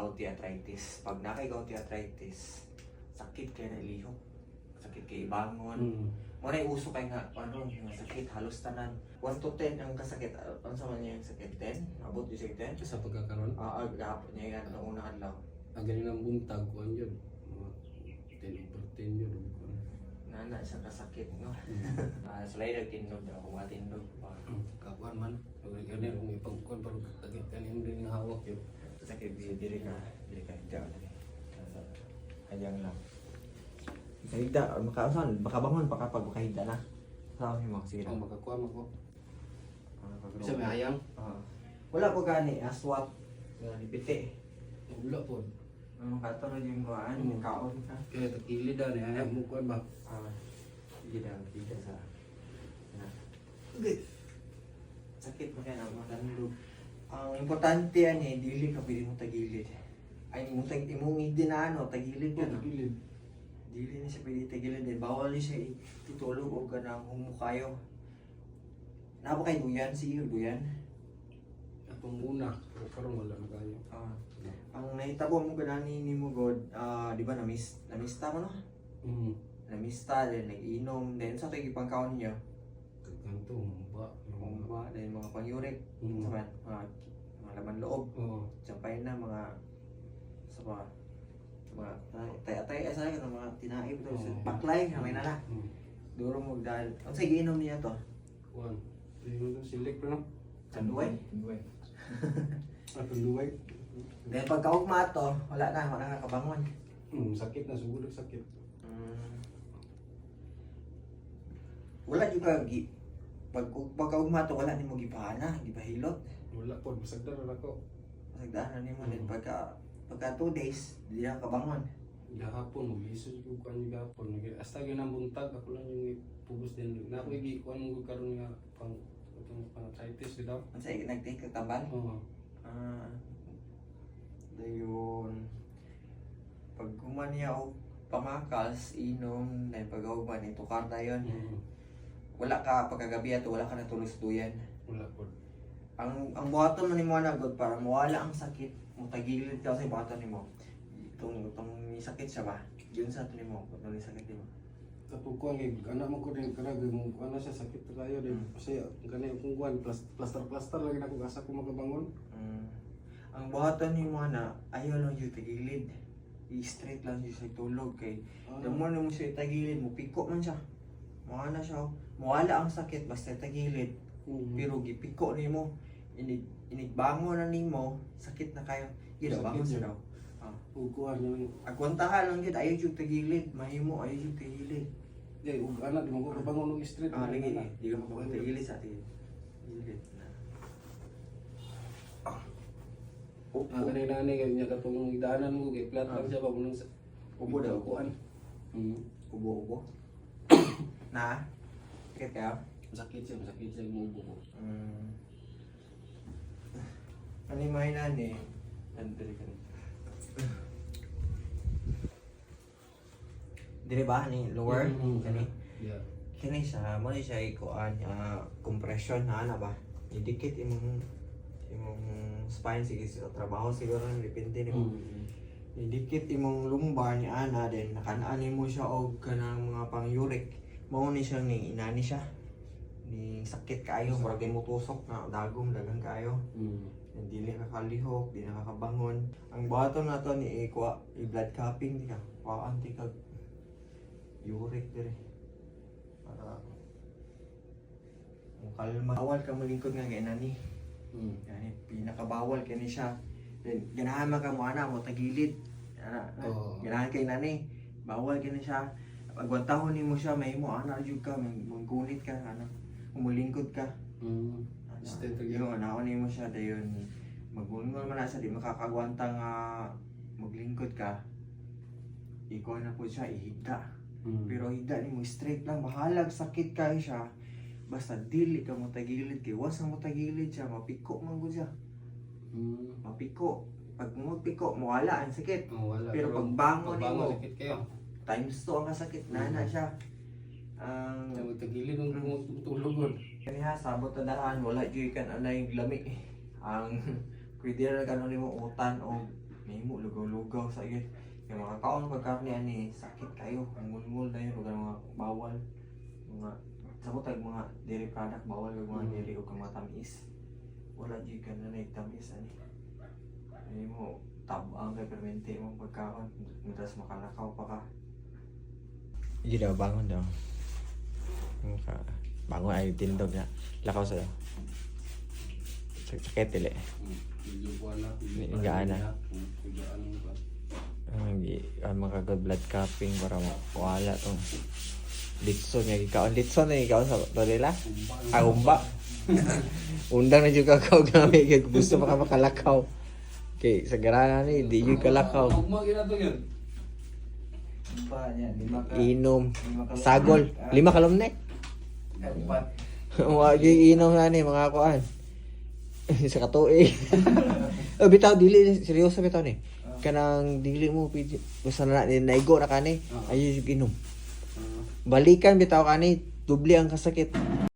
gouty arthritis. Pag na kay gouty arthritis, sakit kay na ilihok. Sakit kay ibangon. Muna yung uso kay nga, ano, yung sakit, halos tanan. 1 to 10 ang kasakit. Ano sa man niya yung sakit? 10? Abot yung sakit 10? Sa pagkakaroon, Gapon niya yan, noong unang adlaw. ang galing ng buntag, kuhan yun. 10/10 yun. Nana, isang kasakit, no? Selain nagtindog, ako matindog. Kakuan man. Ganyan, kung ipagkuhan, parang tagit ka niya din yung hawak yun. Sakit, diri ka higda. Hayang lang. Higda, makaasan, baka bangon pa kapag makahigda na. Saan mo, sige Ang lang. makakuha mo ko. Isa may hayang? Wala po gani, aswat. Gani, piti. Wala po. Kato na yung kuhaan, kaon ka. Kaya takili daw ni hayang mo kuhan ba? Sige lang, higda sa... Sakit mo kaya na matandog. Ang importante yan dili ka pwede mo tagilid. Ay, imong hindi na ano, tagilid ka no? Takilid. Dili na siya pwede tagilid bawal ni siya itulog o ganang humukayo. Napa kay Duyan, sige Duyan. Atong una, pero karon wala na kayo. Ang nahitabo mo ganani ni mo God, di ba namista mo no? Namista, then nag-inom, then sa ito ipangkaon niyo. Kanto, ba? Kumba, then mga pangyurik, sa mga laman loob. Oo. Sampay na mga tay-tay sa akin mga tinaib to baklay na may nala. Duro mo dahil ang sa giinom niya to. Kuhan. Ito silik pa no? Tanduay. Tanduay. Dahil pagkaugma to, wala na nakabangon. Sakit na, sugod sakit. Wala juga pagkaugma to wala nimo gipana, gipahilot. Wala po, masagdar na ako. Masagdaan na nimo din pagka 2 days di na kabangon. Gahapon, mag-isos ko kuhan yung gahapon. Hasta yun ang buntag, ako lang yung pubos din. Na ako i-kuhan mo karon nga pang arthritis daw. Unsa nagtake ka tambal? Oo. Dayon pag kuman niya o pamakas, inom, dahil pag-augman, ito karta yun. Wala ka pagkagabi ato, wala ka natulog sa duyan. Wala po. Ang buhaton mo ni mo na God para mawala ang sakit, mutagilid ka sa buhaton ni mo. Itong may sakit siya ba? Yun sa ito ni mo, kung may sakit ni mo. Katukuan anak mo ko din karag mo ano siya sakit tayo din kasi kanay kung kuan plaster lagi na ko asa ko magabangon. Ang buhaton ni mo na ayaw lang yung tagilid. I-straight lang siya sa tulog kay damo na mo siya tagilid mo piko man siya. Mawala na siya. Mawala ang sakit basta tagilid. Pero gipiko nimo inigbangon na nimo sakit na kayo. Gid bangon siya daw. Kuan yung Agwantahan lang gid ayaw yung tagilid. Mahimo ayaw yung tagilid. Day ug anak di mo ko bangon og street. Lagi di ka makabangon tagilid sa atin. Gilid na. Kanina ni kanya katong idaanan mo kay flat lang siya ba mo nang Ubo daw kuan. Ubo. Na? Sakit kayo? Sakit siya mo ubo ko. Ano yung mahinan eh? Nandiri ka rin. Dili ba? Ni lower? Kani? Yeah. Kani siya, mo ni siya ikuan compression na ba? Idikit imong spine sige sa trabaho siguro depende nimo. Idikit imong lumbar ni ana then nakanaan nimo siya og kanang mga pang-uric. Mao ni siya ni inani siya. Ni sakit kaayo murag mo tusok na dagom dagang kaayo. Dili ka kalihok, di nakakabangon. Ang buhaton na to ni i-blood cupping di ka. Anti kag uric dire. Para mo kalma. Awal ka mo lingkod nga inani. Yani pinakabawal kani siya. Then ganahan man ka mo ana mo tagilid. Ganahan kay nani. Bawal kani siya. Pagwantahon nimo siya mahimo ana jud ka manggunit ka ana. Umulingkod ka. Yung anaon nimo siya dayon magbungol man na siya di makakagwanta nga maglingkod ka. Ikaw na po siya ihigda. Pero higda nimo straight lang bahalag sakit kay siya. Basta dili ka mo tagilid kay was mo tagilid siya mapiko man gud siya. Mapiko. Pag mo piko mawala ang sakit. Pero pag bangon nimo sakit kayo. times 2 ang kasakit na siya. Ang tagilid ng tulog. Kani ha sabot na daan wala jud kan anay lami. Ang pwede ra kanon nimo utan o mahimo lugaw sa iyo. Yung mga kaon pag karne ani sakit kayo, ngul-ngul na yun, huwag mga bawal. Mga, sa ko tag mga dairy product, bawal yung mga dairy o kang matamis. Wala di ka na tamis ani. Ay mo, tabang kay permente mo pagkaon, madalas makalakaw pa ka. Hindi daw, bangon daw. Bangon ay tindog na. Lakaw sa'yo. Sakit tili. Medyo buwan na. Higaan na. Higaan na. Ang mga blood cupping para wala tong litson nga gikaon. Litson na gikaon sa torila? Humba. Undang na juga ka og nami kay gusto pa ka makalakaw. Kay sa garana ni di yung kalakaw. Ugma gina to yun. Pa niya, 5 ka. Inom. Sagol. 5 kalomnek. 4. Wag inom na ni mga kuan. Sa katuig. Oh, bitaw dili seryoso bitaw ni. Kanang dili mo pidi basta na naigo na kani. Ayo yung inom. Balikan bitaw kani, dubli ang kasakit.